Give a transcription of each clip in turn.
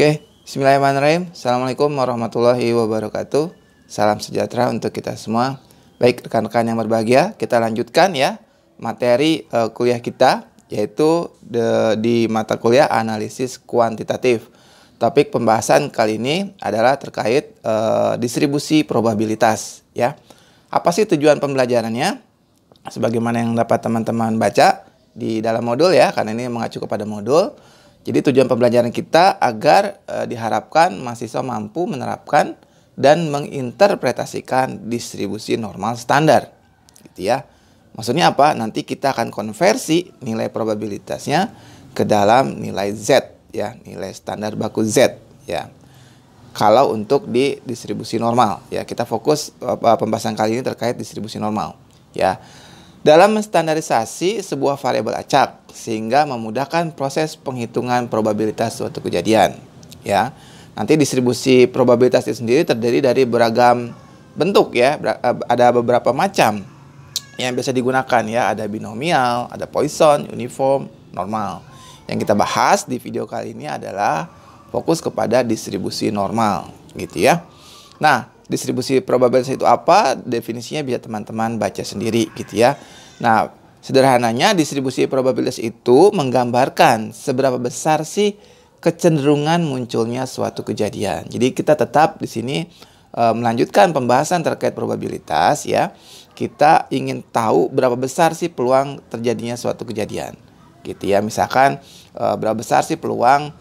Oke, bismillahirrahmanirrahim. Assalamualaikum warahmatullahi wabarakatuh. Salam sejahtera untuk kita semua. Baik rekan-rekan yang berbahagia, kita lanjutkan ya materi kuliah kita, yaitu di mata kuliah analisis kuantitatif. Topik pembahasan kali ini adalah terkait distribusi probabilitas ya. Apa sih tujuan pembelajarannya? Sebagaimana yang dapat teman-teman baca di dalam modul ya, karena ini mengacu kepada modul. Jadi tujuan pembelajaran kita agar diharapkan mahasiswa mampu menerapkan dan menginterpretasikan distribusi normal standar, gitu ya. Maksudnya apa? Nanti kita akan konversi nilai probabilitasnya ke dalam nilai Z, ya, nilai standar baku Z, ya. Kalau untuk di distribusi normal, ya, kita fokus pembahasan kali ini terkait distribusi normal, ya. Dalam menstandarisasi sebuah variabel acak sehingga memudahkan proses penghitungan probabilitas suatu kejadian, ya. Nanti distribusi probabilitas itu sendiri terdiri dari beragam bentuk ya, ada beberapa macam yang bisa digunakan ya, ada binomial, ada Poisson, uniform, normal. Yang kita bahas di video kali ini adalah fokus kepada distribusi normal, gitu ya. Nah, distribusi probabilitas itu apa? Definisinya bisa teman-teman baca sendiri gitu ya. Nah, sederhananya distribusi probabilitas itu menggambarkan seberapa besar sih kecenderungan munculnya suatu kejadian. Jadi kita tetap di sini melanjutkan pembahasan terkait probabilitas ya. Kita ingin tahu berapa besar sih peluang terjadinya suatu kejadian. Gitu ya. Misalkan berapa besar sih peluang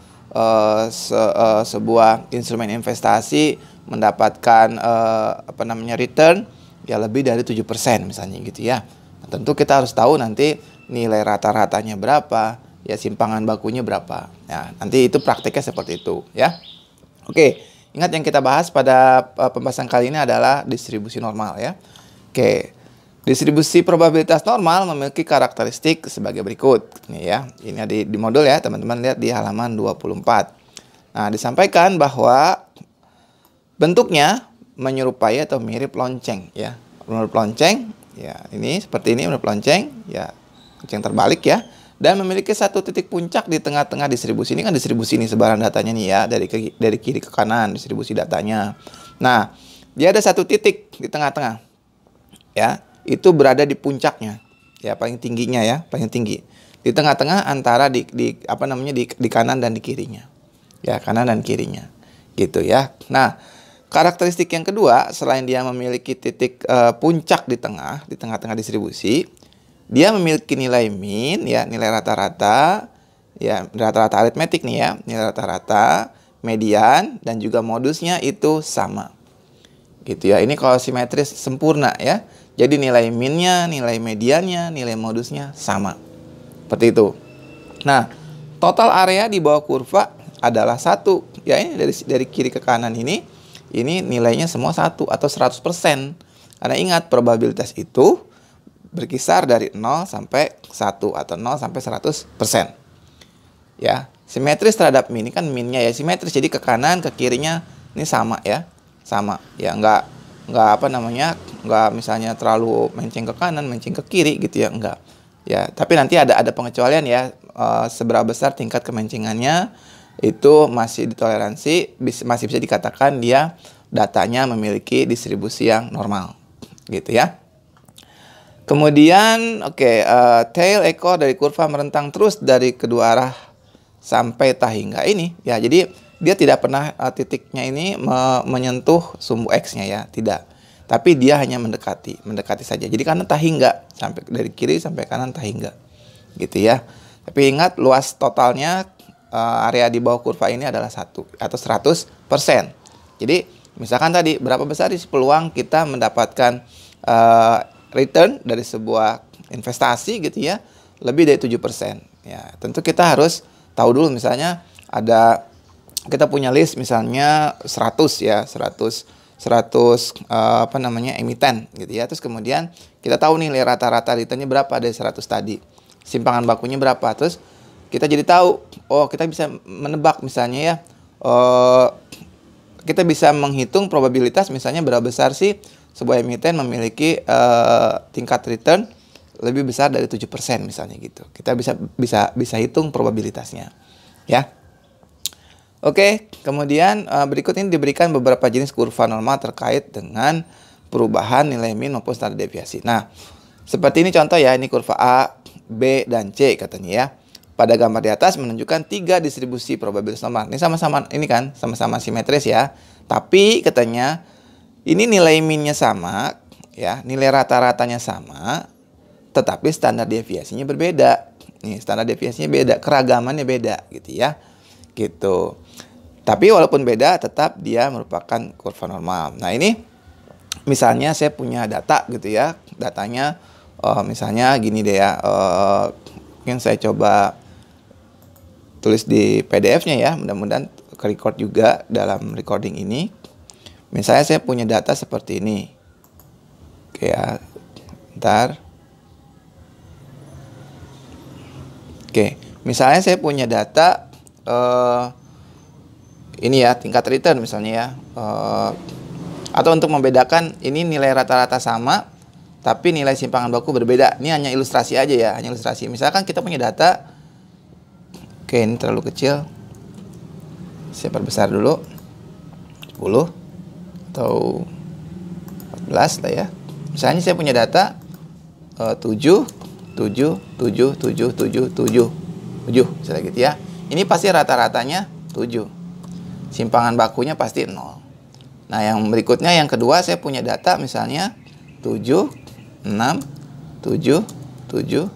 sebuah instrumen investasi mendapatkan return ya lebih dari 7% misalnya gitu ya. Nah, tentu kita harus tahu nanti nilai rata-ratanya berapa, ya simpangan bakunya berapa. Nah, nanti itu prakteknya seperti itu ya. Oke, ingat yang kita bahas pada pembahasan kali ini adalah distribusi normal ya. Oke. Distribusi probabilitas normal memiliki karakteristik sebagai berikut. Nih ya, ini ada di modul ya, teman-teman lihat di halaman 24. Nah, disampaikan bahwa bentuknya menyerupai atau mirip lonceng ya. Menurut lonceng, ya ini seperti ini menurut lonceng, ya lonceng terbalik ya. Dan memiliki satu titik puncak di tengah-tengah distribusi. Ini kan distribusi ini sebaran datanya nih ya, dari kiri ke kanan distribusi datanya. Nah, dia ada satu titik di tengah-tengah. Ya, itu berada di puncaknya. Ya, paling tingginya ya, paling tinggi. Di tengah-tengah antara di kanan dan di kirinya. Ya, kanan dan kirinya. Gitu ya. Nah, karakteristik yang kedua, selain dia memiliki titik puncak di tengah-tengah distribusi, dia memiliki nilai mean, ya, nilai rata-rata, ya, rata-rata aritmetik nih ya, nilai rata-rata, median, dan juga modusnya itu sama. Gitu ya, ini kalau simetris sempurna ya. Jadi nilai mean-nya, nilai mediannya, nilai modusnya sama. Seperti itu. Nah, total area di bawah kurva adalah 1. Ya, ini dari kiri ke kanan ini nilainya semua 1 atau 100%. Karena ingat, probabilitas itu berkisar dari 0 sampai 1 atau 0 sampai 100%. Ya, simetris terhadap mean, ini kan mean-nya ya simetris. Jadi ke kanan, ke kirinya ini sama ya. Sama. Ya, enggak misalnya terlalu menceng ke kanan, menceng ke kiri gitu ya, enggak. Ya, tapi nanti ada pengecualian ya, seberapa besar tingkat kemencengannya itu masih ditoleransi, masih bisa dikatakan dia datanya memiliki distribusi yang normal, gitu ya. Kemudian, tail ekor dari kurva merentang terus dari kedua arah sampai tahingga ini, ya. Jadi dia tidak pernah titiknya ini menyentuh sumbu X-nya ya, tidak. Tapi dia hanya mendekati saja. Jadi karena tahingga, sampai dari kiri sampai kanan tahingga. Gitu ya. Tapi ingat luas totalnya area di bawah kurva ini adalah 1 atau 100%. Jadi misalkan tadi berapa besar sih peluang kita mendapatkan return dari sebuah investasi gitu ya, lebih dari 7%. Ya, tentu kita harus tahu dulu misalnya kita punya list misalnya 100 ya, 100 emiten gitu ya. Terus kemudian kita tahu nih nilai rata-rata returnnya berapa dari 100 tadi. Simpangan bakunya berapa. Terus kita jadi tahu, kita bisa menebak misalnya ya. Kita bisa menghitung probabilitas misalnya berapa besar sih sebuah emiten memiliki tingkat return lebih besar dari 7% misalnya gitu. Kita bisa hitung probabilitasnya. Ya. Oke, kemudian berikut ini diberikan beberapa jenis kurva normal terkait dengan perubahan nilai min maupun standar deviasi. Nah, seperti ini contoh ya, ini kurva A, B, dan C katanya ya. Pada gambar di atas menunjukkan 3 distribusi probabilitas normal. Ini sama-sama ini kan, sama-sama simetris ya. Tapi katanya ini nilai minnya sama ya, nilai rata-ratanya sama, tetapi standar deviasinya berbeda. Nih, standar deviasinya beda, keragamannya beda gitu ya. Gitu. Tapi walaupun beda tetap dia merupakan kurva normal. Nah, ini misalnya saya punya data gitu ya. Datanya misalnya gini deh ya. Mungkin saya coba tulis di PDF-nya ya. Mudah-mudahan ke-record juga dalam recording ini. Misalnya saya punya data seperti ini. Oke ya. Bentar. Oke, misalnya saya punya data ini ya, tingkat return misalnya ya. Atau untuk membedakan ini nilai rata-rata sama, tapi nilai simpangan baku berbeda. Ini hanya ilustrasi aja ya, hanya ilustrasi. Misalkan kita punya data, oke ini terlalu kecil, saya perbesar dulu, 10 atau 14 lah ya. Misalnya saya punya data 7, 7, 7, 7, 7, 7, 7, misalnya gitu ya. Ini pasti rata-ratanya 7. Simpangan bakunya pasti 0. Nah, yang berikutnya yang kedua saya punya data misalnya 7, 6, 7, 7, 7,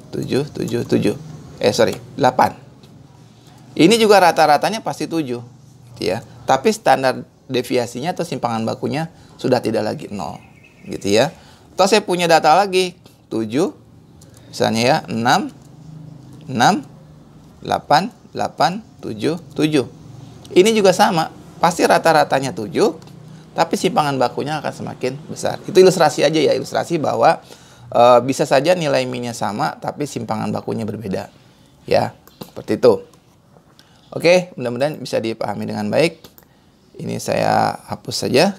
7, 7. 8. Ini juga rata-ratanya pasti 7 gitu ya. Tapi standar deviasinya atau simpangan bakunya sudah tidak lagi 0 gitu ya. Atau saya punya data lagi 7 misalnya ya 6, 6, 8, 8, 7, 7. Ini juga sama, pasti rata-ratanya 7, tapi simpangan bakunya akan semakin besar. Itu ilustrasi aja ya, ilustrasi bahwa bisa saja nilai minnya sama, tapi simpangan bakunya berbeda. Ya, seperti itu. Oke, mudah-mudahan bisa dipahami dengan baik. Ini saya hapus saja.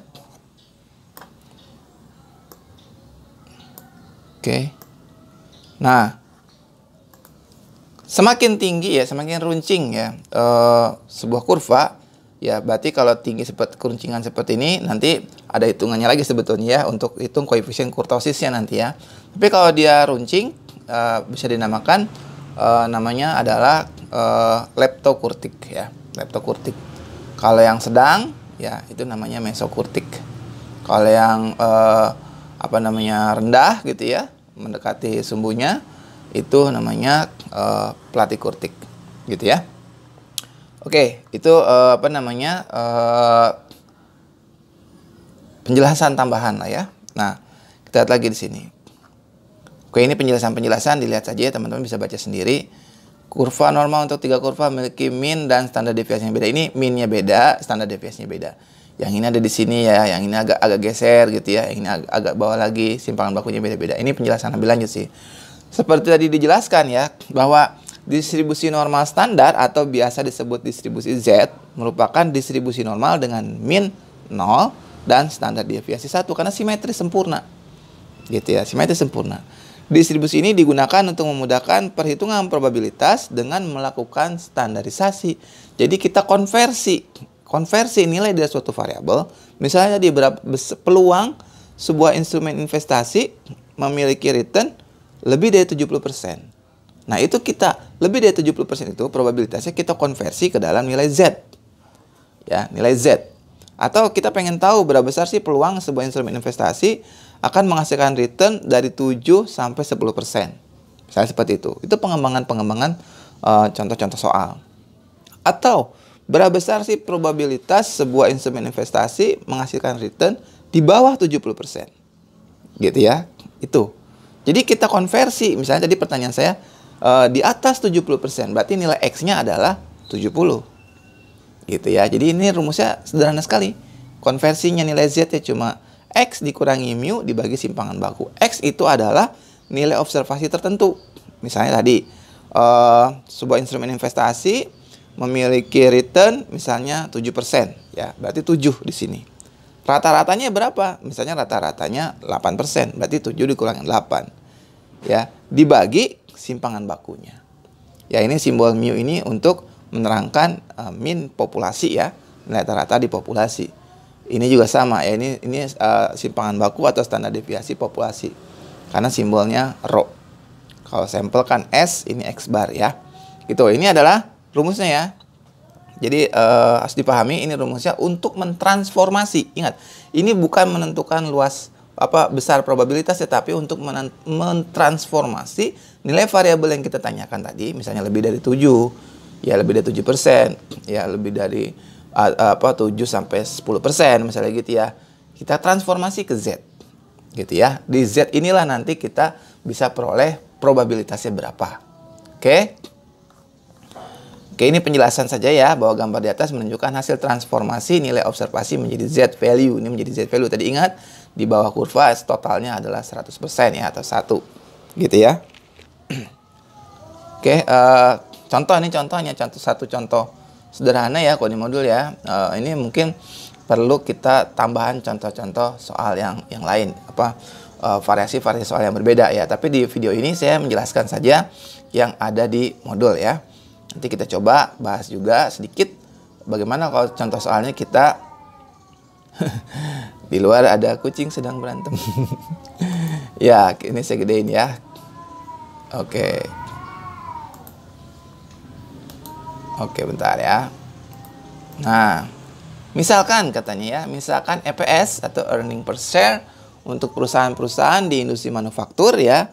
Oke. Nah, semakin tinggi ya, semakin runcing ya sebuah kurva, ya berarti kalau tinggi seperti keruncingan seperti ini, nanti ada hitungannya lagi sebetulnya ya untuk hitung koefisien kurtosisnya nanti ya. Tapi kalau dia runcing, bisa dinamakan namanya adalah leptokurtik ya, leptokurtik. Kalau yang sedang ya itu namanya mesokurtik. Kalau yang rendah gitu ya, mendekati sumbunya, itu namanya platikurtik gitu ya. Oke, itu penjelasan tambahan lah ya. Nah, kita lihat lagi di sini. Oke, ini penjelasan-penjelasan, dilihat saja ya, teman-teman bisa baca sendiri. Kurva normal untuk 3 kurva memiliki min dan standar deviasinya beda. Ini minnya beda, standar deviasinya beda. Yang ini ada di sini ya, yang ini agak geser gitu ya, yang ini agak bawah lagi, simpangan bakunya beda-beda. Ini penjelasan lebih lanjut sih. Seperti tadi dijelaskan ya, bahwa distribusi normal standar atau biasa disebut distribusi Z merupakan distribusi normal dengan min 0 dan standar deviasi 1 karena simetris sempurna. Gitu ya, simetris sempurna. Distribusi ini digunakan untuk memudahkan perhitungan probabilitas dengan melakukan standarisasi. Jadi kita konversi nilai dari suatu variabel, misalnya di peluang sebuah instrumen investasi memiliki return lebih dari 70%. Nah, itu kita lebih dari 70% itu probabilitasnya kita konversi ke dalam nilai Z. Ya, nilai Z. Atau kita pengen tahu berapa besar sih peluang sebuah instrumen investasi akan menghasilkan return dari 7 sampai 10%. Misalnya seperti itu. Itu pengembangan contoh-contoh soal. Atau berapa besar sih probabilitas sebuah instrumen investasi menghasilkan return di bawah 70%. Gitu ya. Itu. Jadi kita konversi. Misalnya tadi pertanyaan saya di atas 70%. Berarti nilai X-nya adalah 70. Gitu ya. Jadi ini rumusnya sederhana sekali. Konversinya nilai Z ya cuma X dikurangi mu dibagi simpangan baku. X itu adalah nilai observasi tertentu. Misalnya tadi sebuah instrumen investasi memiliki return misalnya 7%, ya, berarti 7 di sini. Rata-ratanya berapa? Misalnya rata-ratanya 8%, berarti 7 dikurangi 8. Ya, dibagi simpangan bakunya. Ya, ini simbol mu ini untuk menerangkan mean populasi ya, nilai rata-rata di populasi. Ini juga sama ya, ini simpangan baku atau standar deviasi populasi. Karena simbolnya rho. Kalau sampel kan S, ini X bar ya. Gitu. Ini adalah rumusnya ya. Jadi harus dipahami ini rumusnya untuk mentransformasi. Ingat, ini bukan menentukan luas besar probabilitas, tetapi untuk mentransformasi nilai variabel yang kita tanyakan tadi, misalnya lebih dari 7, ya lebih dari 7%, ya lebih dari 7 sampai 10% misalnya gitu ya. Kita transformasi ke Z. Gitu ya. Di Z inilah nanti kita bisa peroleh probabilitasnya berapa. Oke? Oke, ini penjelasan saja ya, bahwa gambar di atas menunjukkan hasil transformasi nilai observasi menjadi Z value. Ini menjadi Z value. Tadi ingat, di bawah kurva totalnya adalah 100% ya, atau 1. Gitu ya. Oke, contohnya satu contoh sederhana ya, kalau di modul ya. Ini mungkin perlu kita tambahan contoh-contoh soal yang lain. Variasi-variasi soal yang berbeda ya. Tapi di video ini saya menjelaskan saja yang ada di modul ya. Nanti kita coba bahas juga sedikit bagaimana kalau contoh soalnya kita di luar ada kucing sedang berantem. Ya, ini saya gedein ya. Oke. Oke, bentar ya. Nah, misalkan katanya ya, misalkan EPS atau earning per share untuk perusahaan-perusahaan di industri manufaktur ya,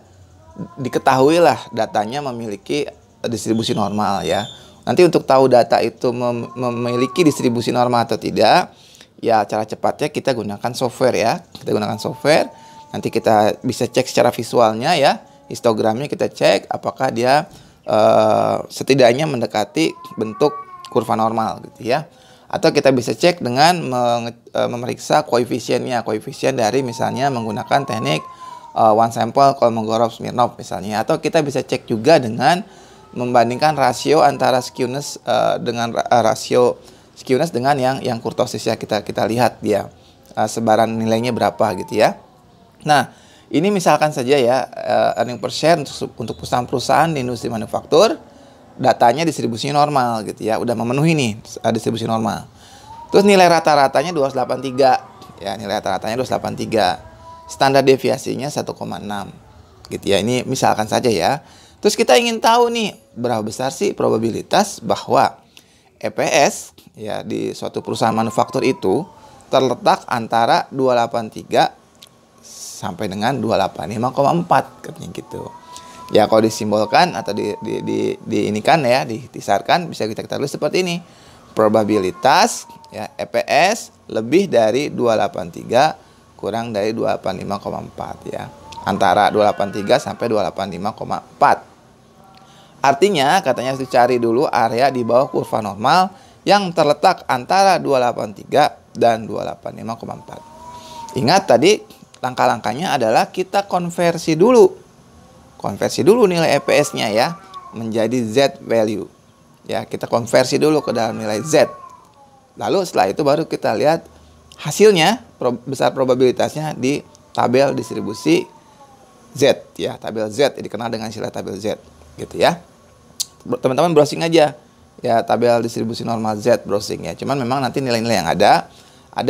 diketahuilah datanya memiliki distribusi normal ya. Nanti untuk tahu data itu memiliki distribusi normal atau tidak, ya cara cepatnya kita gunakan software ya. Kita gunakan software. Nanti kita bisa cek secara visualnya ya. Histogramnya kita cek apakah dia setidaknya mendekati bentuk kurva normal gitu ya. Atau kita bisa cek dengan memeriksa koefisiennya. Koefisien dari misalnya menggunakan teknik one sample Kolmogorov-Smirnov misalnya. Atau kita bisa cek juga dengan membandingkan rasio antara skewness dengan rasio skewness dengan yang kurtosis ya, kita lihat dia sebaran nilainya berapa gitu ya. Nah, ini misalkan saja ya earning per share untuk perusahaan-perusahaan di industri manufaktur, datanya distribusinya normal gitu ya, udah memenuhi nih distribusi normal. Terus nilai rata-ratanya 283 ya, nilai rata-ratanya 283. Standar deviasinya 1,6 gitu ya. Ini misalkan saja ya. Terus kita ingin tahu nih, berapa besar sih probabilitas bahwa EPS ya di suatu perusahaan manufaktur itu terletak antara 283 sampai dengan 285,4 katanya gitu. Ya kalau disimbolkan atau diinikan ya, ditisarkan bisa kita tulis seperti ini. Probabilitas ya EPS lebih dari 283 kurang dari 285,4 ya. Antara 283 sampai 285,4. Artinya katanya harus dicari dulu area di bawah kurva normal yang terletak antara 283 dan 285,4. Ingat tadi langkah-langkahnya adalah kita konversi dulu. Konversi dulu nilai EPS-nya ya menjadi Z value. Ya, kita konversi dulu ke dalam nilai Z. Lalu setelah itu baru kita lihat hasilnya, besar probabilitasnya di tabel distribusi Z ya, tabel Z dikenal dengan istilah tabel Z gitu ya. Teman-teman browsing aja ya tabel distribusi normal Z, browsing ya. Cuman memang nanti nilai-nilai yang ada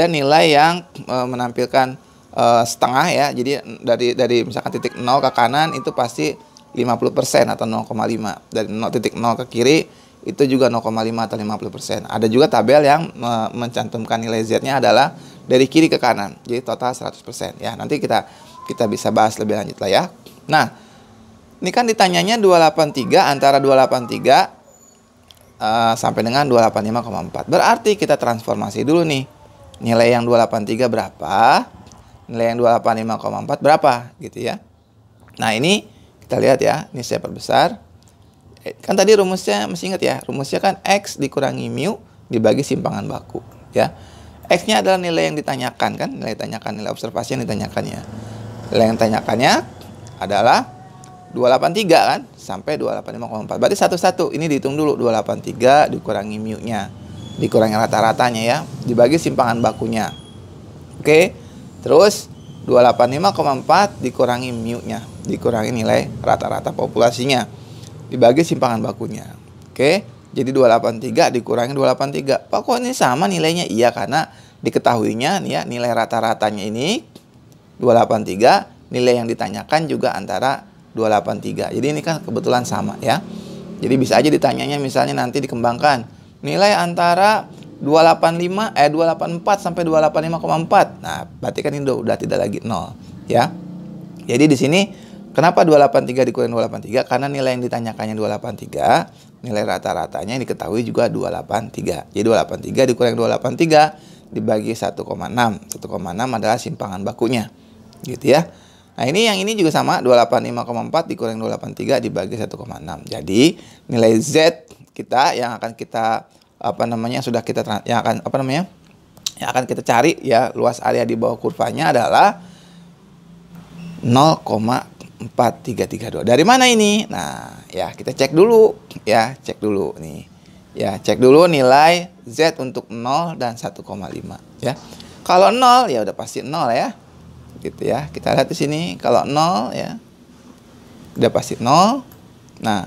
nilai yang menampilkan setengah ya. Jadi dari misalkan titik 0 ke kanan itu pasti 50% atau 0,5. Dari titik 0 ke kiri itu juga 0,5 atau 50%. Ada juga tabel yang mencantumkan nilai Z-nya adalah dari kiri ke kanan. Jadi total 100% ya. Nanti kita bisa bahas lebih lanjut lah ya. Nah, ini kan ditanyanya 283 antara 283 sampai dengan 285,4. Berarti kita transformasi dulu nih. Nilai yang 283 berapa? Nilai yang 285,4 berapa gitu ya. Nah, ini kita lihat ya. Ini saya perbesar. Kan tadi rumusnya masih ingat ya. Rumusnya kan X dikurangi mu dibagi simpangan baku ya. X-nya adalah nilai yang ditanyakan kan, nilai tanyakan, nilai observasi yang ditanyakannya. Nilai yang ditanyakannya adalah 283 kan sampai 285,4. Berarti satu-satu ini dihitung dulu. 283 dikurangi mu-nya, dikurangi rata-ratanya ya, dibagi simpangan bakunya. Oke. Terus 285,4 dikurangi mu-nya, dikurangi nilai rata-rata populasinya, dibagi simpangan bakunya. Oke. Jadi 283 dikurangi 283. Pak, kok ini sama nilainya? Iya, karena diketahuinya nih ya, nilai rata-ratanya ini 283, nilai yang ditanyakan juga antara 283. Jadi ini kan kebetulan sama ya. Jadi bisa aja ditanyanya misalnya nanti dikembangkan nilai antara 284 sampai 285,4. Nah, berarti kan ini udah tidak lagi 0 ya. Jadi di sini kenapa 283 dikurangi 283? Karena nilai yang ditanyakannya 283, nilai rata-ratanya yang diketahui juga 283. Jadi 283 dikurangi 283 dibagi 1,6. 1,6 adalah simpangan bakunya. Gitu ya. Nah, yang ini juga sama, 285,4 dikurangi 283 dibagi 1,6. Jadi, nilai Z kita yang akan kita yang akan kita cari ya, luas area di bawah kurvanya adalah 0,4332. Dari mana ini? Nah, ya kita cek dulu ya, cek dulu nih. Ya, cek dulu nilai Z untuk 0 dan 1,5 ya. Kalau 0 ya udah pasti 0 ya. Gitu ya. Kita lihat di sini kalau 0 ya. Udah pasti 0. Nah,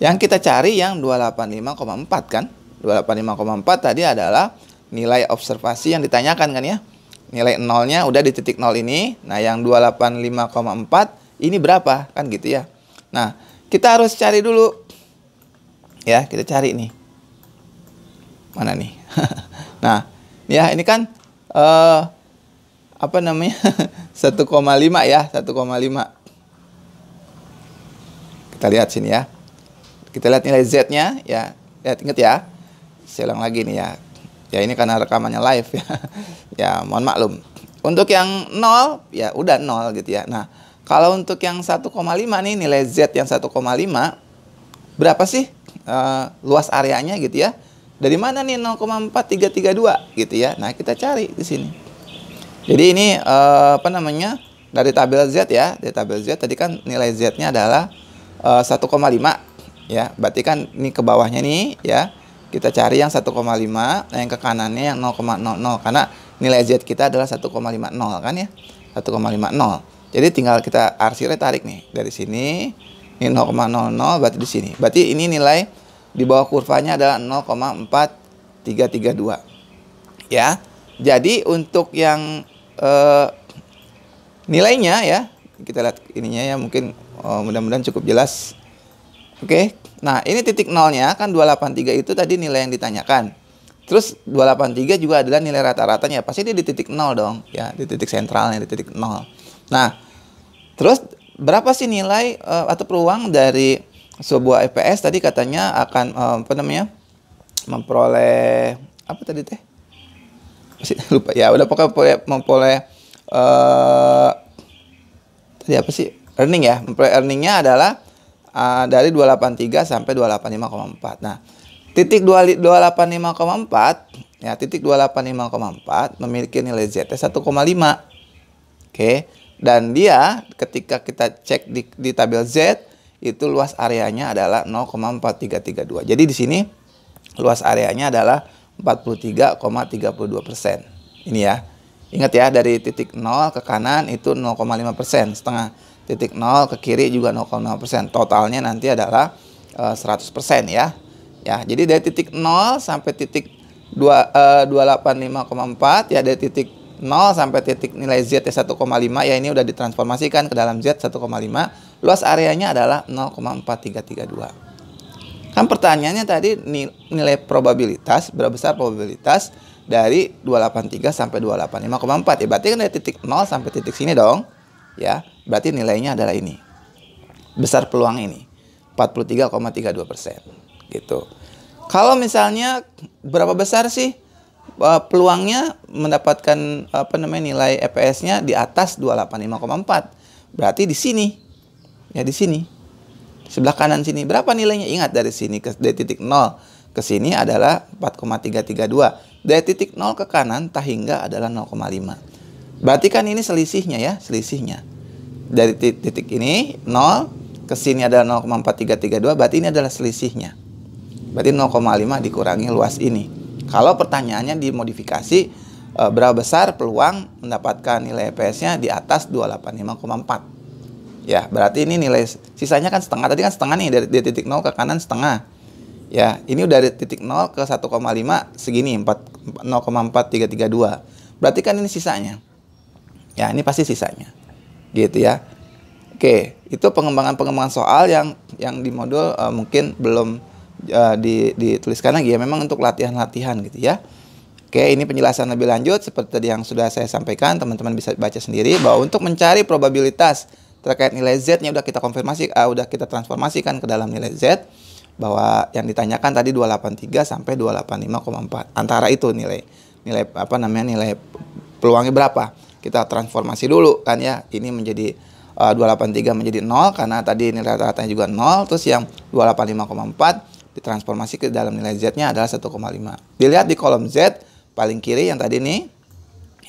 yang kita cari yang 285,4 kan? 285,4 tadi adalah nilai observasi yang ditanyakan kan ya. Nilai 0-nya udah di titik 0 ini. Nah, yang 285,4 ini berapa? Kan gitu ya. Nah, kita harus cari dulu. Ya, kita cari nih. Mana nih? Nah, ya ini kan 1,5 ya, 1,5. Kita lihat sini ya. Kita lihat nilai Z-nya ya. Lihat, ingat ya. Saya ulang lagi nih ya. Ya ini karena rekamannya live ya. Ya mohon maklum. Untuk yang 0 ya udah 0 gitu ya. Nah, kalau untuk yang 1,5 nih, nilai Z yang 1,5 berapa sih luas areanya gitu ya. Dari mana nih 0,4332 gitu ya. Nah, kita cari di sini. Jadi ini dari tabel Z ya. Dari tabel Z tadi kan nilai Z-nya adalah 1,5 ya. Berarti kan ini ke bawahnya nih ya. Kita cari yang 1,5, nah yang ke kanannya yang 0,00 karena nilai Z kita adalah 1,50 kan ya. 1,50. Jadi tinggal kita arsirnya tarik nih dari sini. Ini 0,00 berarti di sini. Berarti ini nilai di bawah kurvanya adalah 0,4332. Ya. Jadi untuk yang nilainya ya, kita lihat ininya ya, mungkin mudah-mudahan cukup jelas. Oke. Nah, ini titik nolnya kan 283 itu tadi nilai yang ditanyakan. Terus 283 juga adalah nilai rata-ratanya. Pasti dia di titik 0 dong, ya, di titik sentralnya, di titik 0. Nah, terus berapa sih nilai atau peluang dari sebuah EPS tadi katanya akan memperoleh apa tadi teh? Lupa ya, udah pokoknya memperoleh tadi apa sih? Earning ya. Memperoleh earningnya adalah dari 283 sampai 285,4. Nah, titik 285,4 ya, titik 285,4 memiliki nilai Z 1,5. Oke. Dan dia ketika kita cek di tabel Z itu luas areanya adalah 0,4332. Jadi di sini luas areanya adalah 43,32%. Ini ya. Ingat ya, dari titik 0 ke kanan itu 0,5%, setengah. Titik 0 ke kiri juga 0,5%. Totalnya nanti adalah 100% ya. Ya, jadi dari titik 0 sampai titik 285,4 ya, dari titik 0 sampai titik nilai Z 1,5 ya, ini udah ditransformasikan ke dalam Z 1,5. Luas areanya adalah 0,4332. Kan pertanyaannya tadi nilai probabilitas, berapa besar probabilitas dari 283 sampai 285,4 ya. Berarti kan dari titik 0 sampai titik sini dong. Ya, berarti nilainya adalah ini. Besar peluang ini 43,32% gitu. Kalau misalnya berapa besar sih peluangnya mendapatkan nilai EPS-nya di atas 285,4? Berarti di sini. Ya, di sini. Sebelah kanan sini. Berapa nilainya? Ingat, dari sini dari titik 0 ke sini adalah 4,332. Dari titik 0 ke kanan tahingga adalah 0,5. Berarti kan ini selisihnya ya, selisihnya. Dari titik ini 0 ke sini adalah 0,4332, berarti ini adalah selisihnya. Berarti 0,5 dikurangi luas ini. Kalau pertanyaannya dimodifikasi, berapa besar peluang mendapatkan nilai EPS-nya di atas 285,4. Ya, berarti ini nilai sisanya kan setengah. Tadi kan setengah nih, dari titik 0 ke kanan setengah. Ya, ini udah dari titik 0 ke 1,5 segini 0,4332. Berarti kan ini sisanya. Ya, ini pasti sisanya. Gitu ya. Oke, itu pengembangan soal yang di modul mungkin belum dituliskan lagi ya, memang untuk latihan-latihan gitu ya. Oke, ini penjelasan lebih lanjut seperti tadi yang sudah saya sampaikan, teman-teman bisa baca sendiri bahwa untuk mencari probabilitas terkait nilai Z-nya udah kita konfirmasi, udah kita transformasikan ke dalam nilai Z, bahwa yang ditanyakan tadi 283 sampai 285,4. Antara itu nilai peluangnya berapa? Kita transformasi dulu kan ya. Ini menjadi 283 menjadi 0 karena tadi nilai rata-ratanya juga 0, terus yang 285,4 ditransformasi ke dalam nilai Z-nya adalah 1,5. Dilihat di kolom Z paling kiri yang tadi nih.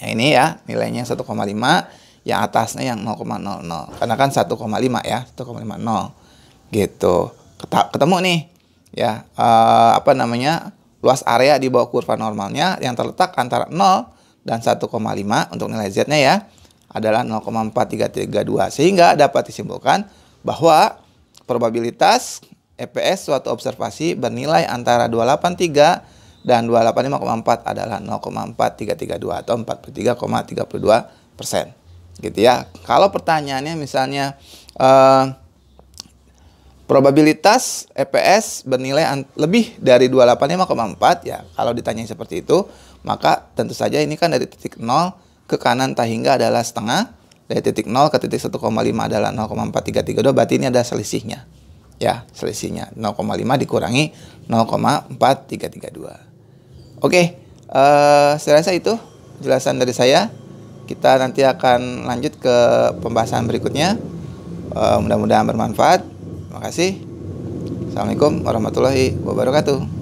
Ya ini ya, nilainya 1,5, yang atasnya yang 0,00. Karena kan 1,5 ya, 1,50. Gitu. Ketemu nih ya, luas area di bawah kurva normalnya yang terletak antara 0 dan 1,5 untuk nilai Z-nya ya adalah 0,4332, sehingga dapat disimpulkan bahwa probabilitas EPS suatu observasi bernilai antara 283 dan 285,4 adalah 0,4332 atau 43,32%. Gitu ya. Kalau pertanyaannya misalnya probabilitas EPS bernilai lebih dari 285,4 ya, kalau ditanya seperti itu, maka tentu saja ini kan dari titik 0 ke kanan hingga adalah setengah, dari titik 0 ke titik 1,5 adalah 0,4332, berarti ini ada selisihnya. Ya, selisihnya 0,5 dikurangi 0,4332. Oke, saya rasa itu jelasan dari saya. Kita nanti akan lanjut ke pembahasan berikutnya. Mudah-mudahan bermanfaat. Terima kasih. Assalamualaikum warahmatullahi wabarakatuh.